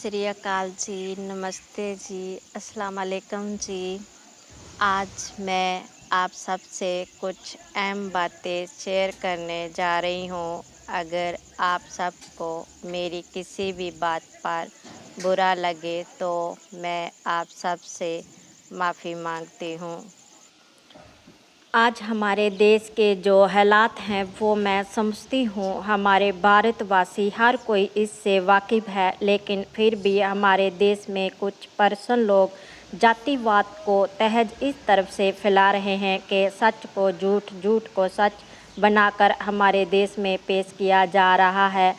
श्री अकाल जी, नमस्ते जी, अस्सलाम वालेकुम जी। आज मैं आप सबसे कुछ अहम बातें शेयर करने जा रही हूँ। अगर आप सबको मेरी किसी भी बात पर बुरा लगे तो मैं आप सबसे माफ़ी मांगती हूँ। आज हमारे देश के जो हालात हैं वो मैं समझती हूँ हमारे भारतवासी हर कोई इससे वाकिफ़ है, लेकिन फिर भी हमारे देश में कुछ पर्सन लोग जातिवाद को तहज इस तरफ से फैला रहे हैं कि सच को झूठ, झूठ को सच बनाकर हमारे देश में पेश किया जा रहा है,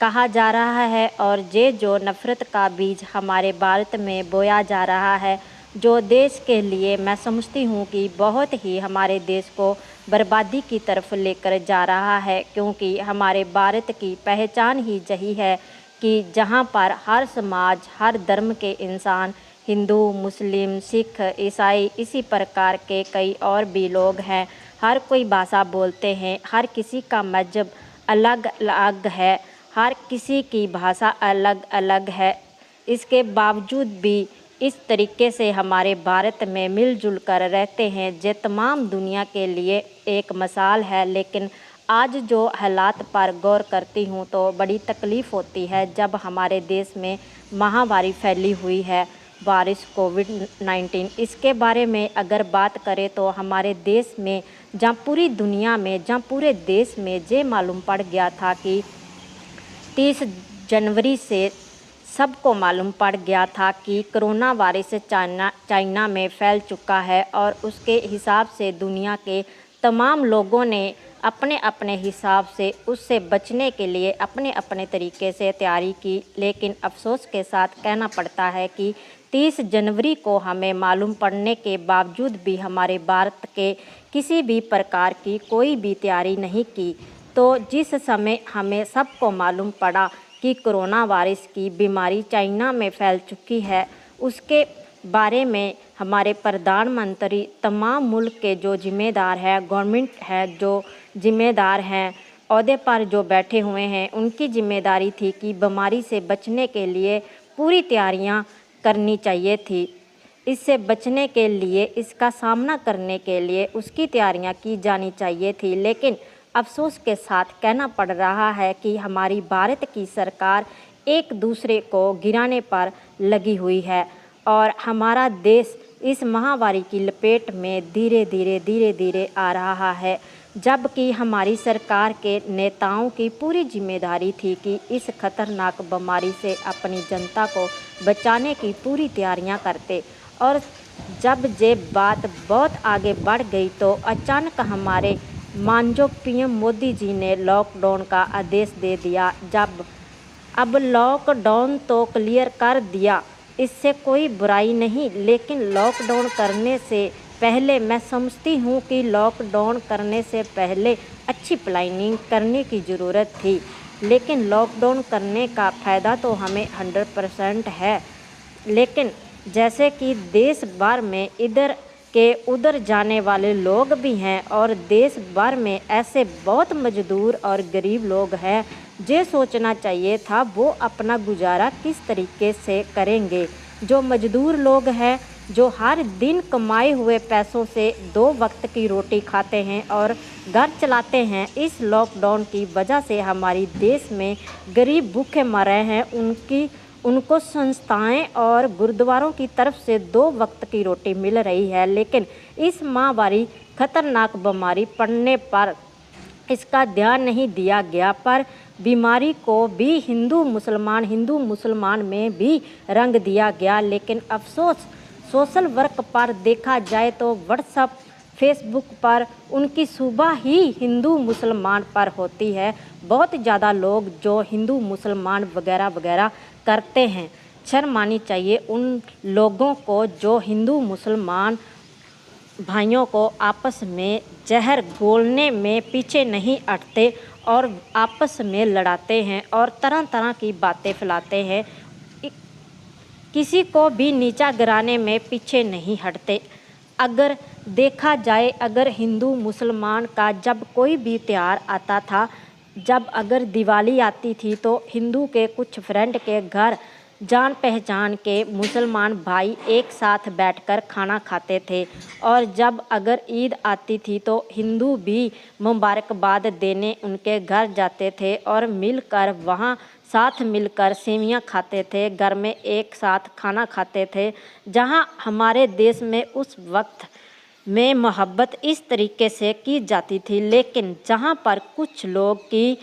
कहा जा रहा है। और ये जो नफ़रत का बीज हमारे भारत में बोया जा रहा है, जो देश के लिए मैं समझती हूँ कि बहुत ही हमारे देश को बर्बादी की तरफ लेकर जा रहा है, क्योंकि हमारे भारत की पहचान ही यही है कि जहाँ पर हर समाज, हर धर्म के इंसान, हिंदू, मुस्लिम, सिख, ईसाई, इसी प्रकार के कई और भी लोग हैं, हर कोई भाषा बोलते हैं, हर किसी का मज़हब अलग अलग है, हर किसी की भाषा अलग अलग है। इसके बावजूद भी इस तरीके से हमारे भारत में मिलजुल कर रहते हैं, ये तमाम दुनिया के लिए एक मिसाल है। लेकिन आज जो हालात पर गौर करती हूँ तो बड़ी तकलीफ़ होती है जब हमारे देश में महामारी फैली हुई है, वायरस कोविड-19। इसके बारे में अगर बात करें तो हमारे देश में, जहाँ पूरी दुनिया में, जहाँ पूरे देश में ये मालूम पड़ गया था कि 30 जनवरी से सबको मालूम पड़ गया था कि कोरोना वायरस चाइना में फैल चुका है, और उसके हिसाब से दुनिया के तमाम लोगों ने अपने अपने हिसाब से उससे बचने के लिए अपने अपने तरीके से तैयारी की। लेकिन अफसोस के साथ कहना पड़ता है कि 30 जनवरी को हमें मालूम पड़ने के बावजूद भी हमारे भारत के किसी भी प्रकार की कोई भी तैयारी नहीं की। तो जिस समय हमें सबको मालूम पड़ा कि कोरोना वायरस की बीमारी चाइना में फैल चुकी है, उसके बारे में हमारे प्रधानमंत्री, तमाम मुल्क के जो ज़िम्मेदार हैं, गवर्नमेंट है जो ज़िम्मेदार हैं, ओहदे पर जो बैठे हुए हैं, उनकी ज़िम्मेदारी थी कि बीमारी से बचने के लिए पूरी तैयारियां करनी चाहिए थी। इससे बचने के लिए, इसका सामना करने के लिए उसकी तैयारियां की जानी चाहिए थी। लेकिन अफसोस के साथ कहना पड़ रहा है कि हमारी भारत की सरकार एक दूसरे को गिराने पर लगी हुई है, और हमारा देश इस महामारी की लपेट में धीरे धीरे आ रहा है, जबकि हमारी सरकार के नेताओं की पूरी जिम्मेदारी थी कि इस खतरनाक बीमारी से अपनी जनता को बचाने की पूरी तैयारियां करते। और जब ये बात बहुत आगे बढ़ गई तो अचानक हमारे माननीय पीएम मोदी जी ने लॉकडाउन का आदेश दे दिया। अब लॉकडाउन तो क्लियर कर दिया, इससे कोई बुराई नहीं, लेकिन लॉकडाउन करने से पहले मैं समझती हूँ कि लॉकडाउन करने से पहले अच्छी प्लानिंग करने की ज़रूरत थी। लेकिन लॉकडाउन करने का फ़ायदा तो हमें 100% है, लेकिन जैसे कि देश भर में इधर के उधर जाने वाले लोग भी हैं, और देश भर में ऐसे बहुत मजदूर और गरीब लोग हैं, जो सोचना चाहिए था वो अपना गुजारा किस तरीके से करेंगे। जो मजदूर लोग हैं, जो हर दिन कमाए हुए पैसों से 2 वक्त की रोटी खाते हैं और घर चलाते हैं, इस लॉकडाउन की वजह से हमारी देश में गरीब भूखे मर रहे हैं। उनको संस्थाएं और गुरुद्वारों की तरफ से 2 वक्त की रोटी मिल रही है। लेकिन इस महामारी, खतरनाक बीमारी पड़ने पर इसका ध्यान नहीं दिया गया, पर बीमारी को भी हिंदू मुसलमान में भी रंग दिया गया। लेकिन अफसोस, सोशल वर्क पर देखा जाए तो व्हाट्सएप, फेसबुक पर उनकी सुबह ही हिंदू मुसलमान पर होती है। बहुत ज़्यादा लोग जो हिंदू मुसलमान वगैरह वगैरह करते हैं, शर्म आनी चाहिए उन लोगों को जो हिंदू मुसलमान भाइयों को आपस में जहर घोलने में पीछे नहीं हटते और आपस में लड़ाते हैं और तरह तरह की बातें फैलाते हैं, किसी को भी नीचा गिराने में पीछे नहीं हटते। अगर देखा जाए, अगर हिंदू मुसलमान का जब कोई भी त्यौहार आता था, जब अगर दिवाली आती थी तो हिंदू के कुछ फ्रेंड के घर जान पहचान के मुसलमान भाई एक साथ बैठकर खाना खाते थे और जब अगर ईद आती थी तो हिंदू भी मुबारकबाद देने उनके घर जाते थे और मिलकर वहाँ साथ मिलकर सेवियाँ खाते थे, घर में एक साथ खाना खाते थे। जहाँ हमारे देश में उस वक्त में मोहब्बत इस तरीके से की जाती थी, लेकिन जहाँ पर कुछ लोग की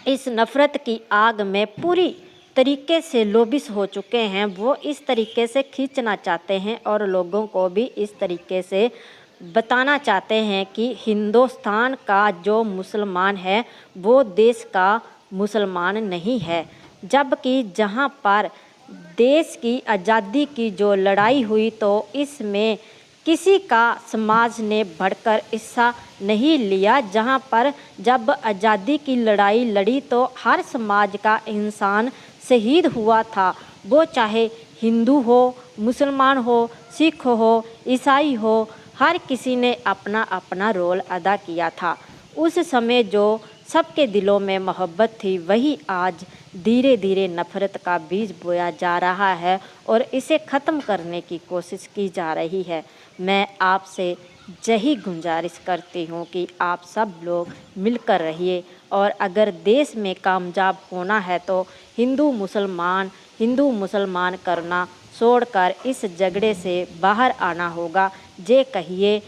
इस नफ़रत की आग में पूरी तरीके से लोबिस हो चुके हैं, वो इस तरीके से खींचना चाहते हैं और लोगों को भी इस तरीके से बताना चाहते हैं कि हिंदुस्तान का जो मुसलमान है वो देश का मुसलमान नहीं है। जबकि जहाँ पर देश की आज़ादी की जो लड़ाई हुई तो इसमें किसी का समाज ने बढ़कर हिस्सा नहीं लिया। जहाँ पर जब आज़ादी की लड़ाई लड़ी तो हर समाज का इंसान शहीद हुआ था, वो चाहे हिंदू हो, मुसलमान हो, सिख हो, ईसाई हो, हर किसी ने अपना अपना रोल अदा किया था। उस समय जो सबके दिलों में मोहब्बत थी वही आज धीरे धीरे नफ़रत का बीज बोया जा रहा है और इसे ख़त्म करने की कोशिश की जा रही है। मैं आपसे यही गुजारिश करती हूँ कि आप सब लोग मिलकर रहिए और अगर देश में कामयाब होना है तो हिंदू मुसलमान करना छोड़कर इस झगड़े से बाहर आना होगा। जे कहिए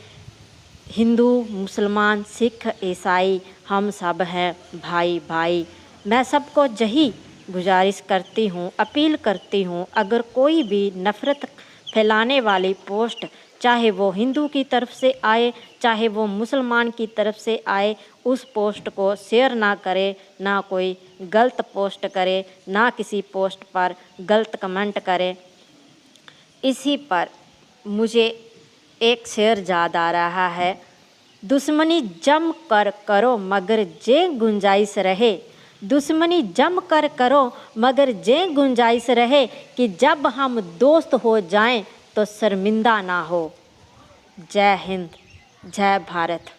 हिंदू, मुसलमान, सिख, ईसाई हम सब हैं भाई भाई। मैं सबको यही गुजारिश करती हूँ, अपील करती हूँ, अगर कोई भी नफ़रत फैलाने वाली पोस्ट चाहे वो हिंदू की तरफ से आए चाहे वो मुसलमान की तरफ से आए, उस पोस्ट को शेयर ना करे, ना कोई गलत पोस्ट करे, ना किसी पोस्ट पर गलत कमेंट करे। इसी पर मुझे एक शेर याद आ रहा है, दुश्मनी जम कर करो मगर जे गुंजाइश रहे, दुश्मनी जम कर करो मगर जे गुंजाइश रहे कि जब हम दोस्त हो जाएं तो शर्मिंदा ना हो। जय हिंद, जय भारत।